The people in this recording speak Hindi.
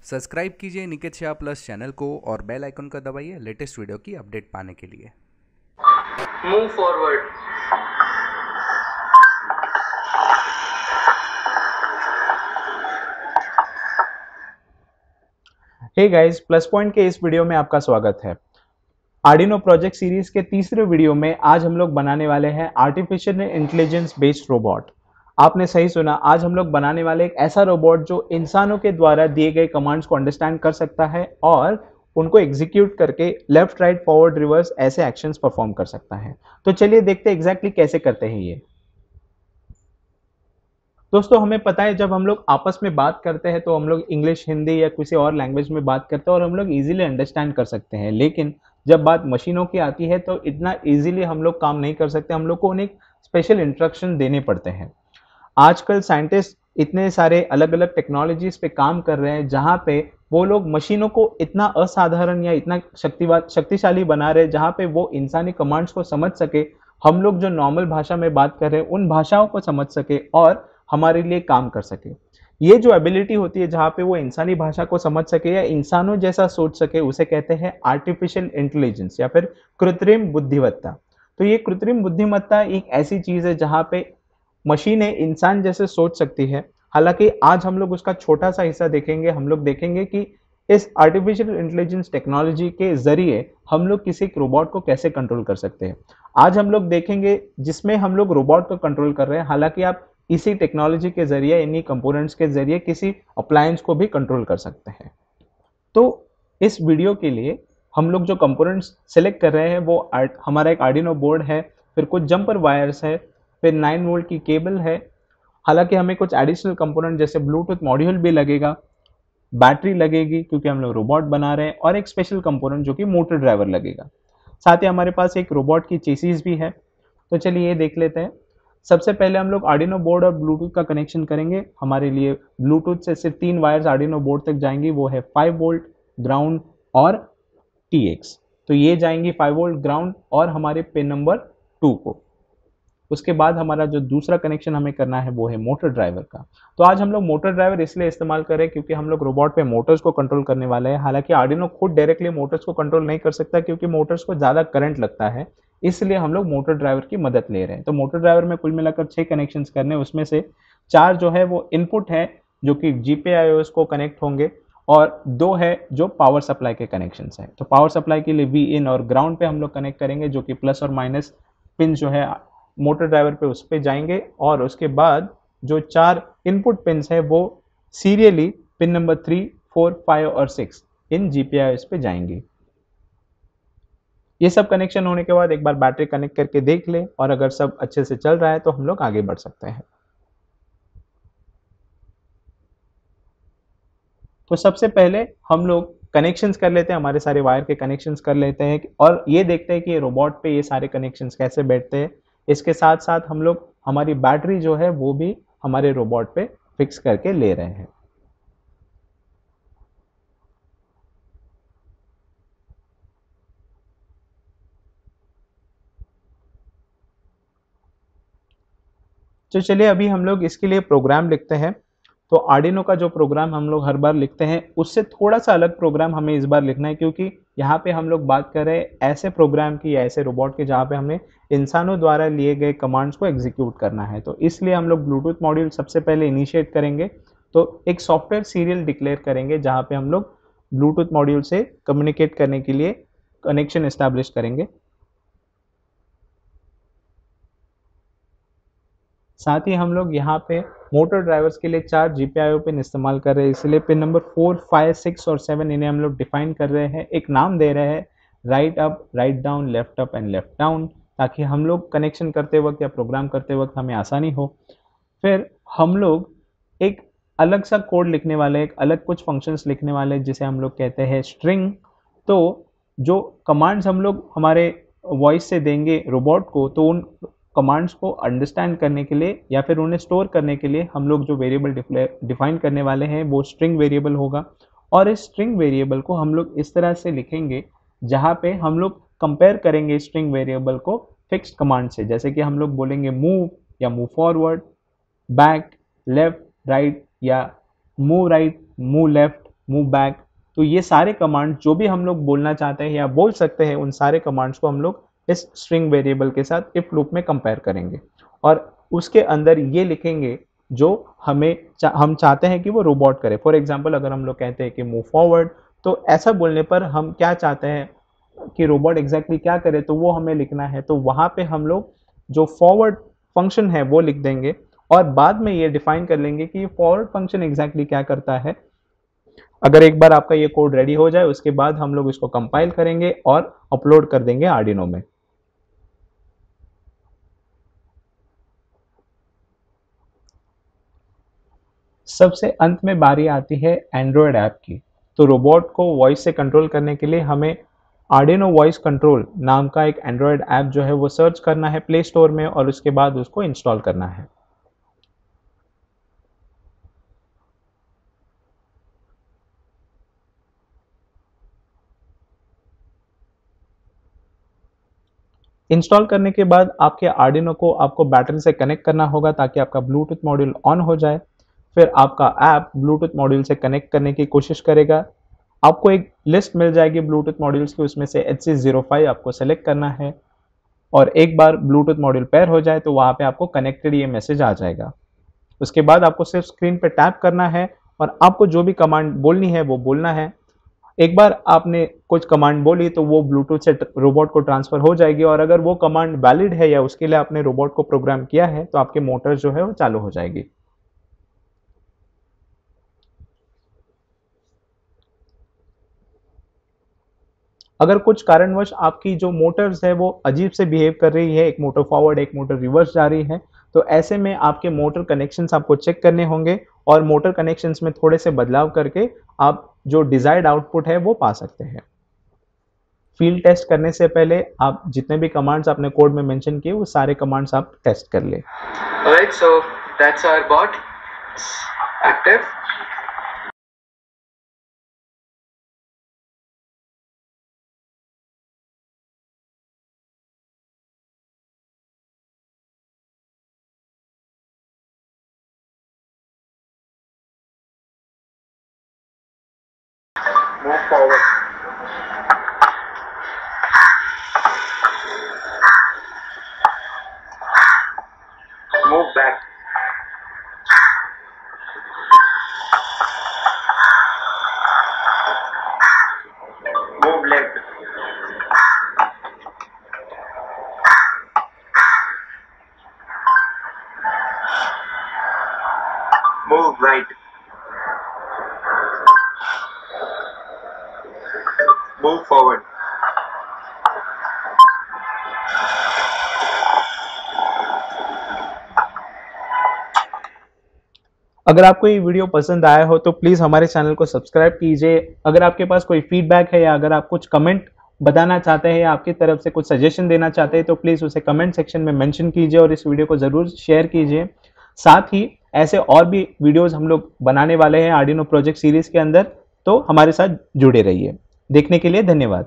सब्सक्राइब कीजिए निकेत शाह प्लस चैनल को और बेल आइकन का दबाइए लेटेस्ट वीडियो की अपडेट पाने के लिए। Move forward. Hey guys, plus point के इस वीडियो में आपका स्वागत है। आर्डिनो प्रोजेक्ट सीरीज के तीसरे वीडियो में आज हम लोग बनाने वाले हैं आर्टिफिशियल इंटेलिजेंस बेस्ड रोबोट। आपने सही सुना, आज हम लोग बनाने वाले एक ऐसा रोबोट जो इंसानों के द्वारा दिए गए कमांड्स को अंडरस्टैंड कर सकता है और उनको एग्जीक्यूट करके लेफ्ट राइट फॉरवर्ड रिवर्स ऐसे एक्शंस परफॉर्म कर सकता है। तो चलिए देखते हैं एग्जैक्टली कैसे करते हैं ये। दोस्तों, हमें पता है जब हम लोग आपस में बात करते हैं तो हम लोग इंग्लिश, हिंदी या किसी और लैंग्वेज में बात करते हैं और हम लोग इजीली अंडरस्टैंड कर सकते हैं, लेकिन जब बात मशीनों की आती है तो इतना इजीली हम लोग काम नहीं कर सकते। हम लोग को उन्हें स्पेशल इंस्ट्रक्शन देने पड़ते हैं। आजकल साइंटिस्ट इतने सारे अलग अलग टेक्नोलॉजीज पे काम कर रहे हैं जहाँ पे वो लोग मशीनों को इतना असाधारण या इतना शक्तिशाली बना रहे हैं जहाँ पे वो इंसानी कमांड्स को समझ सके, हम लोग जो नॉर्मल भाषा में बात कर रहे हैं उन भाषाओं को समझ सके और हमारे लिए काम कर सके। ये जो एबिलिटी होती है जहाँ पे वो इंसानी भाषा को समझ सके या इंसानों जैसा सोच सके, उसे कहते हैं आर्टिफिशियल इंटेलिजेंस या फिर कृत्रिम बुद्धिमत्ता। तो ये कृत्रिम बुद्धिमत्ता एक ऐसी चीज है जहाँ पे मशीनें इंसान जैसे सोच सकती है। हालांकि आज हम लोग उसका छोटा सा हिस्सा देखेंगे। हम लोग देखेंगे कि इस आर्टिफिशियल इंटेलिजेंस टेक्नोलॉजी के जरिए हम लोग किसी रोबोट को कैसे कंट्रोल कर सकते हैं। आज हम लोग देखेंगे जिसमें हम लोग रोबोट को कंट्रोल कर रहे हैं, हालांकि आप इसी टेक्नोलॉजी के जरिए, इन्हीं कंपोनेंट्स के जरिए किसी अप्लायंस को भी कंट्रोल कर सकते हैं। तो इस वीडियो के लिए हम लोग जो कंपोनेंट्स सेलेक्ट कर रहे हैं वो हमारा एक आर्डिनो बोर्ड है, फिर कुछ जंपर वायर्स है, फिर 9 वोल्ट की केबल है। हालांकि हमें कुछ एडिशनल कंपोनेंट जैसे ब्लूटूथ मॉड्यूल भी लगेगा, बैटरी लगेगी क्योंकि हम लोग रोबोट बना रहे हैं, और एक स्पेशल कंपोनेंट जो कि मोटर ड्राइवर लगेगा। साथ ही हमारे पास एक रोबोट की चेसिस भी है। तो चलिए ये देख लेते हैं। सबसे पहले हम लोग आर्डिनो बोर्ड और ब्लूटूथ का कनेक्शन करेंगे। हमारे लिए ब्लूटूथ से सिर्फ 3 वायर्स आर्डिनो बोर्ड तक जाएंगी, वो है 5 वोल्ट, ग्राउंड और TX। तो ये जाएंगी 5 वोल्ट, ग्राउंड और हमारे पिन नंबर 2 को। उसके बाद हमारा जो दूसरा कनेक्शन हमें करना है वो है मोटर ड्राइवर का। तो आज हम लोग मोटर ड्राइवर इसलिए इस्तेमाल करें क्योंकि हम लोग रोबोट पे मोटर्स को कंट्रोल करने वाले हैं। हालांकि आर्डिनो खुद डायरेक्टली मोटर्स को कंट्रोल नहीं कर सकता क्योंकि मोटर्स को ज़्यादा करंट लगता है, इसलिए हम लोग मोटर ड्राइवर की मदद ले रहे हैं। तो मोटर ड्राइवर में कुल मिलाकर 6 कनेक्शंस करने, उसमें से 4 जो है वो इनपुट है जो कि GPIOs को कनेक्ट होंगे, और 2 है जो पावर सप्लाई के कनेक्शंस हैं। तो पावर सप्लाई के लिए Vin और ग्राउंड पे हम लोग कनेक्ट करेंगे, जो कि प्लस और माइनस पिन जो है मोटर ड्राइवर पे उस पे जाएंगे, और उसके बाद जो 4 इनपुट पिन्स है वो सीरियली पिन नंबर 3, 4, 5 और 6 इन GPIOs पे जाएंगी। ये सब कनेक्शन होने के बाद एक बार बैटरी कनेक्ट करके देख ले, और अगर सब अच्छे से चल रहा है तो हम लोग आगे बढ़ सकते हैं। तो सबसे पहले हम लोग कनेक्शंस कर लेते हैं, हमारे सारे वायर के कनेक्शंस कर लेते हैं और ये देखते हैं कि रोबोट पे ये सारे कनेक्शंस कैसे बैठते हैं। इसके साथ साथ हम लोग हमारी बैटरी जो है वो भी हमारे रोबोट पे फिक्स करके ले रहे हैं। तो चलिए अभी हम लोग इसके लिए प्रोग्राम लिखते हैं। तो आर्डिनो का जो प्रोग्राम हम लोग हर बार लिखते हैं उससे थोड़ा सा अलग प्रोग्राम हमें इस बार लिखना है, क्योंकि यहाँ पे हम लोग बात कर रहे हैं ऐसे प्रोग्राम की या ऐसे रोबोट की जहाँ पे हमें इंसानों द्वारा लिए गए कमांड्स को एग्जीक्यूट करना है। तो इसलिए हम लोग ब्लूटूथ मॉड्यूल सबसे पहले इनिशिएट करेंगे। तो एक सॉफ्टवेयर सीरियल डिक्लेयर करेंगे जहाँ पे हम लोग ब्लूटूथ मॉड्यूल से कम्युनिकेट करने के लिए कनेक्शन इस्टेब्लिश करेंगे। साथ ही हम लोग यहाँ पे मोटर ड्राइवर्स के लिए 4 GPIO पिन इस्तेमाल कर रहे हैं, इसलिए पिन नंबर 4, 5, 6 और 7 इन्हें हम लोग डिफाइन कर रहे हैं। एक नाम दे रहे हैं, right up, write down, left up and left down, ताकि हम लोग कनेक्शन करते वक्त या प्रोग्राम करते वक्त हमें आसानी हो। फिर हम लोग एक अलग सा कोड लिखने वाले, एक अलग कुछ फंक्शंस लिखने वाले जिसे हम लोग कहते हैं स्ट्रिंग। तो जो कमांड्स हम लोग हमारे वॉइस से देंगे रोबोट को, तो उन कमांड्स को अंडरस्टैंड करने के लिए या फिर उन्हें स्टोर करने के लिए हम लोग जो वेरिएबल डिफाइन करने वाले हैं वो स्ट्रिंग वेरिएबल होगा। और इस स्ट्रिंग वेरिएबल को हम लोग इस तरह से लिखेंगे जहाँ पे हम लोग कंपेयर करेंगे स्ट्रिंग वेरिएबल को फिक्स्ड कमांड से। जैसे कि हम लोग बोलेंगे मूव या move forward, back, left, right या move right, move left, move back. तो ये सारे कमांड जो भी हम लोग बोलना चाहते हैं या बोल सकते हैं, उन सारे कमांड्स को हम लोग इस स्ट्रिंग वेरिएबल के साथ इफ लूप में कंपेयर करेंगे और उसके अंदर ये लिखेंगे जो हम चाहते हैं कि वो रोबोट करे। फॉर एग्जांपल अगर हम लोग कहते हैं कि मूव फॉरवर्ड, तो ऐसा बोलने पर हम क्या चाहते हैं कि रोबोट एग्जैक्टली क्या करे, तो वो हमें लिखना है। तो वहाँ पे हम लोग जो फॉरवर्ड फंक्शन है वो लिख देंगे और बाद में ये डिफाइन कर लेंगे कि फॉरवर्ड फंक्शन एग्जैक्टली क्या करता है। अगर एक बार आपका ये कोड रेडी हो जाए, उसके बाद हम लोग इसको कंपाइल करेंगे और अपलोड कर देंगे आर्डिनो में। सबसे अंत में बारी आती है एंड्रॉयड ऐप की। तो रोबोट को वॉइस से कंट्रोल करने के लिए हमें आर्डिनो वॉइस कंट्रोल नाम का एक एंड्रॉयड ऐप जो है वो सर्च करना है प्ले स्टोर में और उसके बाद उसको इंस्टॉल करना है। इंस्टॉल करने के बाद आपके आर्डिनो को आपको बैटरी से कनेक्ट करना होगा ताकि आपका ब्लूटूथ मॉड्यूल ऑन हो जाए। फिर आपका ऐप ब्लूटूथ मॉड्यूल से कनेक्ट करने की कोशिश करेगा। आपको एक लिस्ट मिल जाएगी ब्लूटूथ मॉड्यूल्स की, उसमें से HC05 आपको सेलेक्ट करना है और एक बार ब्लूटूथ मॉड्यूल पेयर हो जाए तो वहाँ पे आपको कनेक्टेड ये मैसेज आ जाएगा। उसके बाद आपको सिर्फ स्क्रीन पे टैप करना है और आपको जो भी कमांड बोलनी है वो बोलना है। एक बार आपने कुछ कमांड बोली तो वो ब्लूटूथ से रोबोट को ट्रांसफर हो जाएगी और अगर वो कमांड वैलिड है या उसके लिए आपने रोबोट को प्रोग्राम किया है तो आपके मोटर जो है वो चालू हो जाएगी। अगर कुछ कारणवश आपकी जो मोटर्स है वो अजीब से बिहेव कर रही है, एक मोटर फॉरवर्ड एक मोटर रिवर्स जा रही है, तो ऐसे में आपके मोटर कनेक्शंस आपको चेक करने होंगे और मोटर कनेक्शंस में थोड़े से बदलाव करके आप जो डिजायर्ड आउटपुट है वो पा सकते हैं। फील्ड टेस्ट करने से पहले आप जितने भी कमांड्स आपने कोड में मेंशन किए वो सारे कमांड्स आप टेस्ट कर ले। Alright, so that's our bot. It's active. Move forward. Move back. Move left. Move right. Move forward. अगर आपको ये वीडियो पसंद आया हो तो प्लीज़ हमारे चैनल को सब्सक्राइब कीजिए। अगर आपके पास कोई फीडबैक है या अगर आप कुछ कमेंट बताना चाहते हैं या आपकी तरफ से कुछ सजेशन देना चाहते हैं तो प्लीज़ उसे कमेंट सेक्शन में मेंशन कीजिए और इस वीडियो को ज़रूर शेयर कीजिए। साथ ही ऐसे और भी वीडियोज़ हम लोग बनाने वाले हैं आर्डिनो प्रोजेक्ट सीरीज़ के अंदर, तो हमारे साथ जुड़े रहिए। देखने के लिए धन्यवाद।